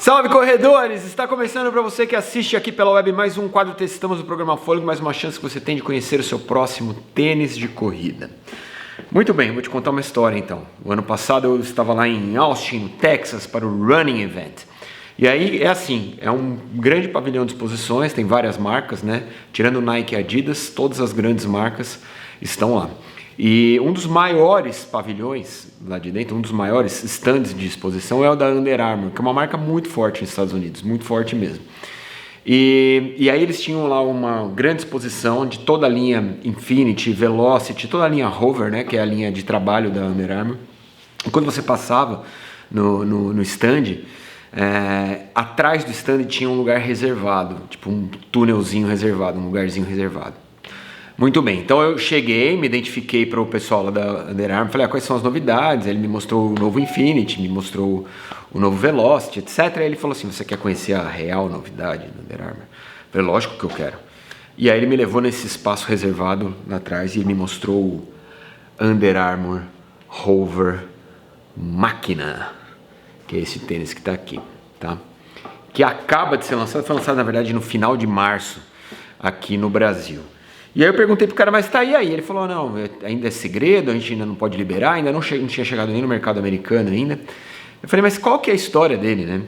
Salve corredores! Está começando para você que assiste aqui pela web mais um quadro Testamos do programa Fôlego, mais uma chance que você tem de conhecer o seu próximo tênis de corrida. Muito bem, vou te contar uma história então. O ano passado eu estava lá em Austin, Texas, para o Running Event. E aí é assim, é um grande pavilhão de exposições, tem várias marcas, né? Tirando Nike e Adidas, todas as grandes marcas estão lá. E um dos maiores pavilhões lá de dentro, um dos maiores stands de exposição é o da Under Armour, que é uma marca muito forte nos Estados Unidos, muito forte mesmo. E aí eles tinham lá uma grande exposição de toda a linha Infinity, Velocity, toda a linha Hover, né, que é a linha de trabalho da Under Armour. E quando você passava no stand, atrás do stand tinha um lugar reservado, tipo um túnelzinho reservado, um lugarzinho reservado. Muito bem, então eu cheguei, me identifiquei para o pessoal lá da Under Armour, falei, quais são as novidades? Ele me mostrou o novo Infinity, me mostrou o novo Velocity, etc. Aí ele falou assim, você quer conhecer a real novidade da Under Armour? Eu falei, lógico que eu quero. E aí ele me levou nesse espaço reservado lá atrás e me mostrou o Under Armour Hover Machina, que é esse tênis que está aqui, tá? Que acaba de ser lançado, foi lançado na verdade no final de março aqui no Brasil. E aí eu perguntei pro cara, mas tá aí? Ele falou, não, ainda é segredo, a gente ainda não pode liberar, ainda não tinha chegado nem no mercado americano ainda. Eu falei, mas qual que é a história dele, né?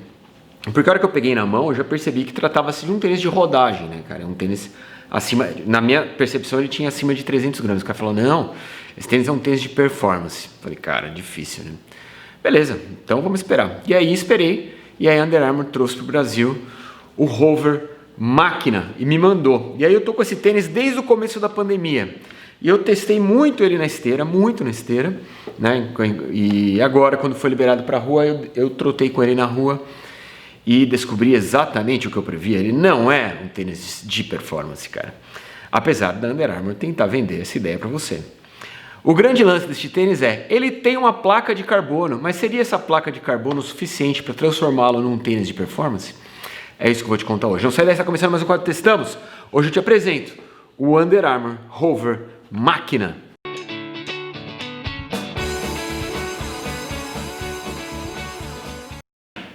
Porque a hora que eu peguei na mão, eu já percebi que tratava-se de um tênis de rodagem, né, cara? Um tênis acima, na minha percepção, ele tinha acima de 300 gramas. O cara falou, não, esse tênis é um tênis de performance. Eu falei, cara, difícil, né? Beleza, então vamos esperar. E aí esperei, e aí a Under Armour trouxe pro Brasil o Hover Machina e me mandou. E aí eu tô com esse tênis desde o começo da pandemia. E eu testei muito ele na esteira, né? E agora, quando foi liberado para a rua, eu trotei com ele na rua e descobri exatamente o que eu previa. Ele não é um tênis de performance, cara. Apesar da Under Armour tentar vender essa ideia para você. O grande lance deste tênis ele tem uma placa de carbono, mas seria essa placa de carbono suficiente para transformá-lo num tênis de performance? É isso que eu vou te contar hoje. Não sai daí, está começando mais um quadro Testamos. Hoje eu te apresento o Under Armour Hover Machina.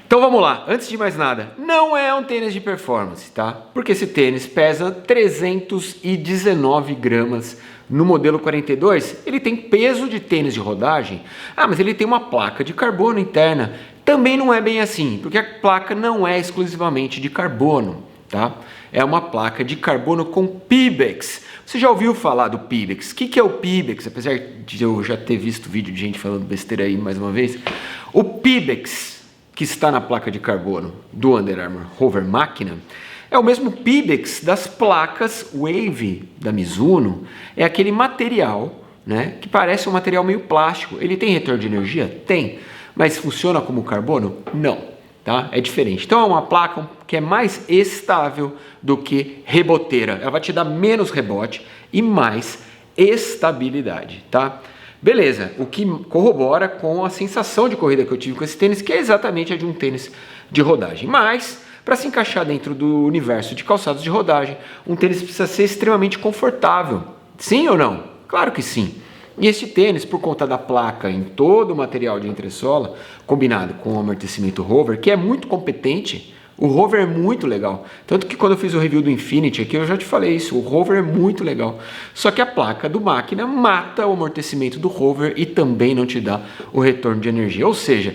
Então vamos lá, antes de mais nada, não é um tênis de performance, tá? Porque esse tênis pesa 319 gramas no modelo 42, ele tem peso de tênis de rodagem, mas ele tem uma placa de carbono interna. Também não é bem assim, porque a placa não é exclusivamente de carbono, tá? É uma placa de carbono com Pebax. Você já ouviu falar do Pebax? O que é o Pebax? Apesar de eu já ter visto vídeo de gente falando besteira aí mais uma vez, o Pebax que está na placa de carbono do Under Armour Hover Machina é o mesmo Pebax das placas Wave da Mizuno. É aquele material, né, que parece um material meio plástico. Ele tem retorno de energia? Tem. Mas funciona como carbono? Não, tá? É diferente. Então é uma placa que é mais estável do que reboteira. Ela vai te dar menos rebote e mais estabilidade, tá? Beleza, o que corrobora com a sensação de corrida que eu tive com esse tênis, que é exatamente a de um tênis de rodagem. Mas, para se encaixar dentro do universo de calçados de rodagem, um tênis precisa ser extremamente confortável. Sim ou não? Claro que sim. E este tênis, por conta da placa em todo o material de entressola, combinado com o amortecimento Hover, que é muito competente, o Hover é muito legal. Tanto que quando eu fiz o review do Infinity aqui, eu já te falei isso, o Hover é muito legal. Só que a placa do Machina mata o amortecimento do Hover e também não te dá o retorno de energia. Ou seja,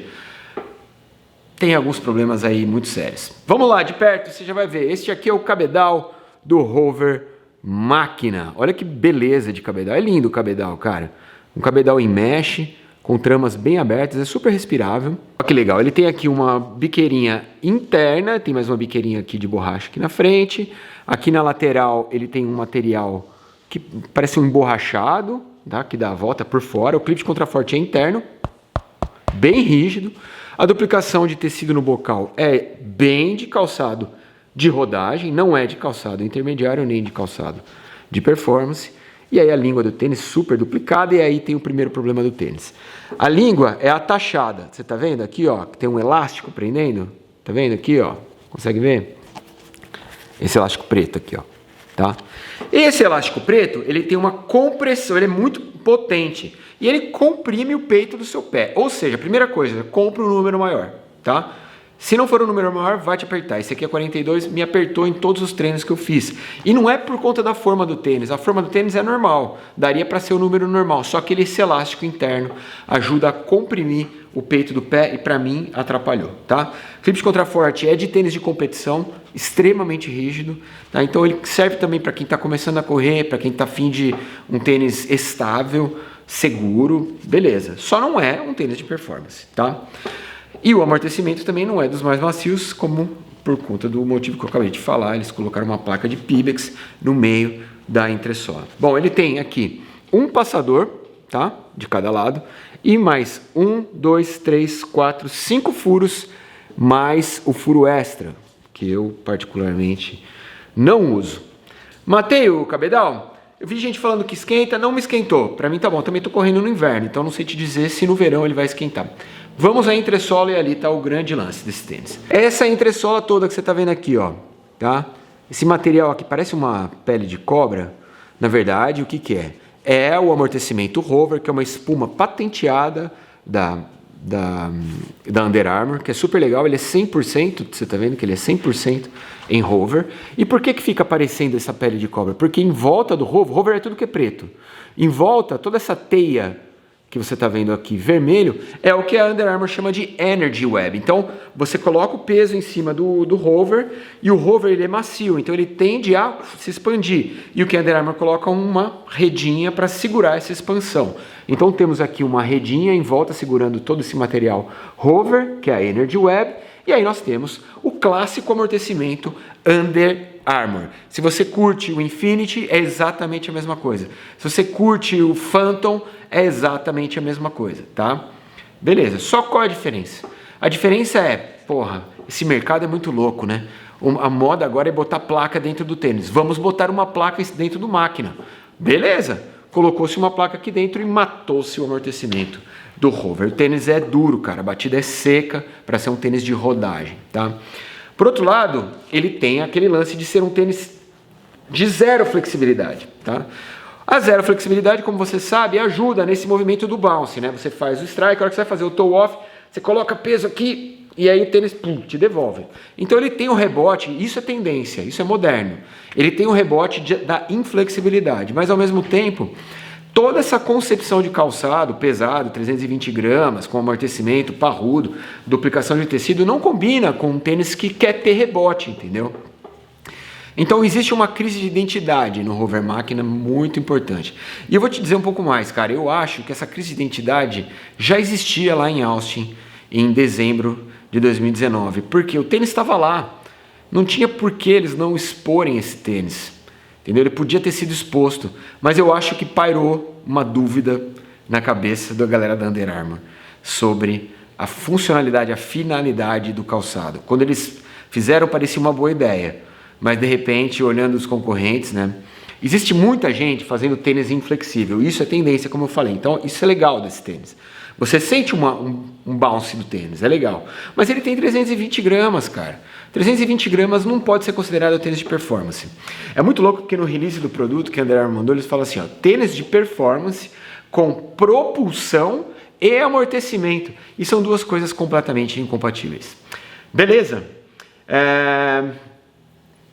tem alguns problemas aí muito sérios. Vamos lá, de perto, você já vai ver. Este aqui é o cabedal do Hover Machina. Olha que beleza de cabedal. É lindo o cabedal, cara. Um cabedal em mesh, com tramas bem abertas, é super respirável. Olha que legal, ele tem aqui uma biqueirinha interna, tem mais uma biqueirinha aqui de borracha aqui na frente. Aqui na lateral ele tem um material que parece um emborrachado, tá? Que dá a volta por fora. O clipe de contraforte é interno, bem rígido. A duplicação de tecido no bocal é bem de calçado de rodagem, não é de calçado intermediário nem de calçado de performance. E aí a língua do tênis super duplicada, e aí tem o primeiro problema do tênis. A língua é atachada, você tá vendo aqui, ó, que tem um elástico prendendo? Tá vendo aqui, ó? Consegue ver? Esse elástico preto aqui, ó, tá? Esse elástico preto, ele tem uma compressão, ele é muito potente, e ele comprime o peito do seu pé. Ou seja, a primeira coisa, compra um número maior, tá? Se não for um número maior, vai te apertar. Esse aqui é 42, me apertou em todos os treinos que eu fiz. E não é por conta da forma do tênis. A forma do tênis é normal. Daria para ser o número normal. Só que esse elástico interno ajuda a comprimir o peito do pé e para mim atrapalhou, tá? Clipe de contraforte é de tênis de competição, extremamente rígido, tá? Então ele serve também para quem está começando a correr, para quem está afim de um tênis estável, seguro, beleza. Só não é um tênis de performance, tá? E o amortecimento também não é dos mais macios, como por conta do motivo que eu acabei de falar, eles colocaram uma placa de Pebax no meio da entressola. Bom, ele tem aqui um passador, tá? De cada lado, e mais 1, 2, 3, 4, 5 furos, mais o furo extra, que eu particularmente não uso. Matei o cabedal? Eu vi gente falando que esquenta, não me esquentou. Para mim tá bom, também tô correndo no inverno, então não sei te dizer se no verão ele vai esquentar. Vamos à entressola e ali está o grande lance desse tênis. Essa entressola toda que você está vendo aqui, ó, tá? Esse material aqui parece uma pele de cobra. Na verdade, o que que é? É o amortecimento Hover, que é uma espuma patenteada da Under Armour, que é super legal. Ele é 100%, você está vendo que ele é 100% em Hover. E por que que fica aparecendo essa pele de cobra? Porque em volta do Hover é tudo que é preto. Em volta, toda essa teia que você está vendo aqui vermelho, é o que a Under Armour chama de Energy Web. Então, você coloca o peso em cima do Hover, e o Hover ele é macio, então ele tende a se expandir. E o que a Under Armour coloca uma redinha para segurar essa expansão. Então, temos aqui uma redinha em volta segurando todo esse material Hover, que é a Energy Web, e aí nós temos o clássico amortecimento Under Armour. Se você curte o Infinity, é exatamente a mesma coisa. Se você curte o Phantom, é exatamente a mesma coisa, tá? Beleza, só qual é a diferença? A diferença é, porra, esse mercado é muito louco, né? A moda agora é botar placa dentro do tênis. Vamos botar uma placa dentro do máquina. Beleza, colocou-se uma placa aqui dentro e matou-se o amortecimento do Hover. O tênis é duro, cara, a batida é seca para ser um tênis de rodagem, tá? Por outro lado, ele tem aquele lance de ser um tênis de zero flexibilidade, tá? A zero flexibilidade, como você sabe, ajuda nesse movimento do bounce, né? Você faz o strike, a hora que você vai fazer o toe off, você coloca peso aqui e aí o tênis pum, te devolve. Então ele tem um rebote, isso é tendência, isso é moderno. Ele tem um rebote da inflexibilidade, mas ao mesmo tempo, toda essa concepção de calçado pesado, 320 gramas, com amortecimento parrudo, duplicação de tecido, não combina com um tênis que quer ter rebote, entendeu? Então existe uma crise de identidade no Hover Máquina muito importante. E eu vou te dizer um pouco mais, cara. Eu acho que essa crise de identidade já existia lá em Austin em dezembro de 2019, porque o tênis estava lá. Não tinha por que eles não exporem esse tênis. Entendeu? Ele podia ter sido exposto, mas eu acho que pairou uma dúvida na cabeça da galera da Under Armour sobre a funcionalidade, a finalidade do calçado. Quando eles fizeram, parecia uma boa ideia, mas de repente, olhando os concorrentes, né? Existe muita gente fazendo tênis inflexível, isso é tendência, como eu falei, então isso é legal desse tênis. Você sente um bounce do tênis, é legal, mas ele tem 320 gramas, cara. 320 gramas não pode ser considerado tênis de performance. É muito louco porque no release do produto que a Under Armour mandou, eles falam assim, ó, tênis de performance com propulsão e amortecimento. E são duas coisas completamente incompatíveis. Beleza?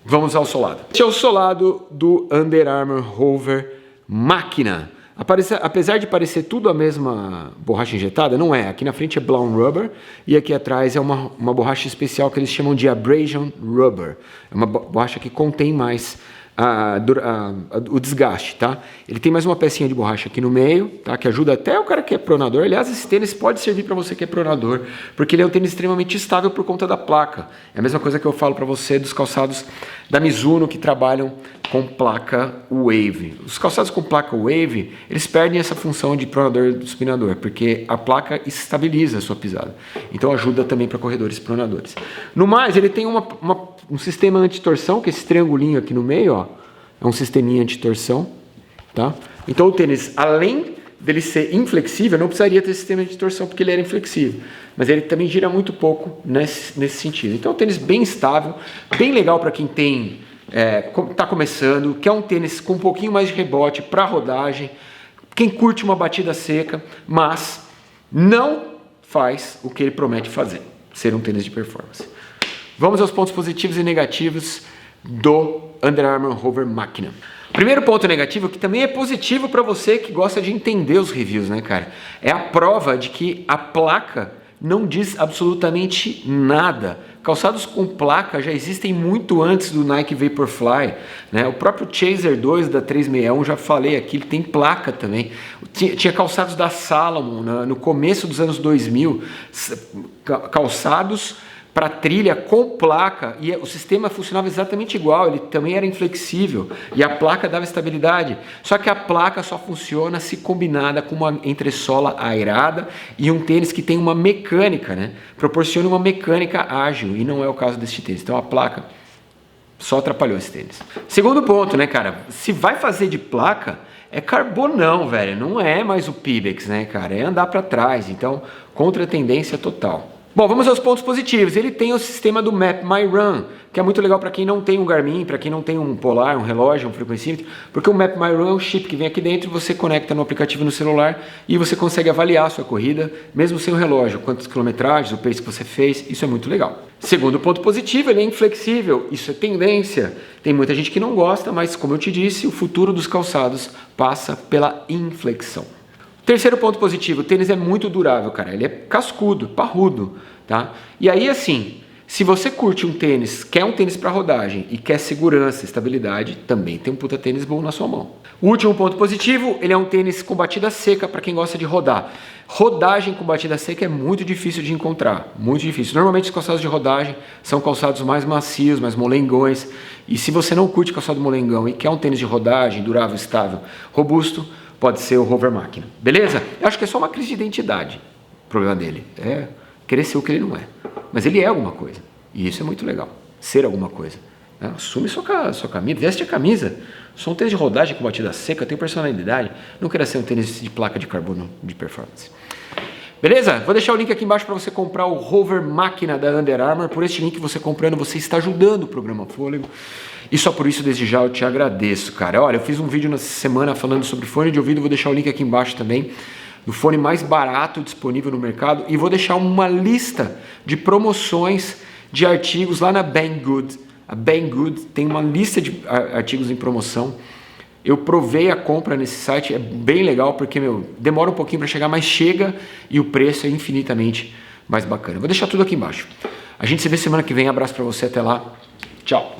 Vamos ao solado. Este é o solado do Under Armour Hover Máquina. Apesar de parecer tudo a mesma borracha injetada, não é. Aqui na frente é Blown Rubber e aqui atrás é uma borracha especial que eles chamam de Abrasion Rubber. É uma borracha que contém mais o desgaste, tá? Ele tem mais uma pecinha de borracha aqui no meio, tá? Que ajuda até o cara que é pronador. Aliás, esse tênis pode servir para você que é pronador, porque ele é um tênis extremamente estável por conta da placa. É a mesma coisa que eu falo para você dos calçados da Mizuno que trabalham com placa Wave. Os calçados com placa Wave, eles perdem essa função de pronador e supinador, porque a placa estabiliza a sua pisada. Então ajuda também para corredores pronadores. No mais, ele tem um sistema anti-torção, que é esse triangulinho aqui no meio, ó, é um sisteminha anti-torção, tá? Então o tênis, além dele ser inflexível, não precisaria ter sistema de torção porque ele era inflexível, mas ele também gira muito pouco nesse sentido. Então é um tênis bem estável, bem legal para quem está começando, quer um tênis com um pouquinho mais de rebote para rodagem, quem curte uma batida seca, mas não faz o que ele promete fazer. ser um tênis de performance. Vamos aos pontos positivos e negativos do Under Armour Hover Machina. Primeiro ponto negativo, que também é positivo para você que gosta de entender os reviews, né, cara? É a prova de que a placa não diz absolutamente nada. Calçados com placa já existem muito antes do Nike Vaporfly, né? O próprio Chaser 2 da 361, já falei aqui, ele tem placa também. Tinha calçados da Salomon no começo dos anos 2000, calçados para trilha com placa, e o sistema funcionava exatamente igual, ele também era inflexível e a placa dava estabilidade, só que a placa só funciona se combinada com uma entressola aerada e um tênis que tem uma mecânica, né? Proporciona uma mecânica ágil, e não é o caso deste tênis. Então a placa só atrapalhou esse tênis. Segundo ponto, né, cara, se vai fazer de placa, é carbonão, velho, não é mais o Pebax, né, cara, é andar para trás, então contra a tendência total. Bom, vamos aos pontos positivos. Ele tem o sistema do Map My Run, que é muito legal para quem não tem um Garmin, para quem não tem um Polar, um relógio, um frequencímetro, porque o Map My Run é um chip que vem aqui dentro, você conecta no aplicativo no celular e você consegue avaliar a sua corrida, mesmo sem o relógio, quantas quilometragens, o pace que você fez, isso é muito legal. Segundo ponto positivo, ele é inflexível, isso é tendência. Tem muita gente que não gosta, mas como eu te disse, o futuro dos calçados passa pela inflexão. Terceiro ponto positivo, o tênis é muito durável, cara, ele é cascudo, parrudo, tá? E aí assim, se você curte um tênis, quer um tênis para rodagem e quer segurança, estabilidade, também tem um puta tênis bom na sua mão. O último ponto positivo, ele é um tênis com batida seca para quem gosta de rodar. Rodagem com batida seca é muito difícil de encontrar, muito difícil. Normalmente os calçados de rodagem são calçados mais macios, mais molengões, e se você não curte calçado molengão e quer um tênis de rodagem, durável, estável, robusto, pode ser o Hover Machina, beleza? Eu acho que é só uma crise de identidade, o problema dele, é querer ser o que ele não é, mas ele é alguma coisa, e isso é muito legal, ser alguma coisa, né? Assume sua camisa, veste a camisa, sou um tênis de rodagem com batida seca, tenho personalidade, não quero ser um tênis de placa de carbono de performance. Beleza? Vou deixar o link aqui embaixo para você comprar o Hover Machina da Under Armour. Por este link você comprando, você está ajudando o programa Fôlego. E só por isso, desde já, eu te agradeço, cara. Olha, eu fiz um vídeo nessa semana falando sobre fone de ouvido. Vou deixar o link aqui embaixo também do fone mais barato disponível no mercado. E vou deixar uma lista de promoções de artigos lá na Banggood. A Banggood tem uma lista de artigos em promoção. Eu provei a compra nesse site, é bem legal porque, demora um pouquinho para chegar, mas chega e o preço é infinitamente mais bacana. Vou deixar tudo aqui embaixo. A gente se vê semana que vem, abraço para você, até lá, tchau!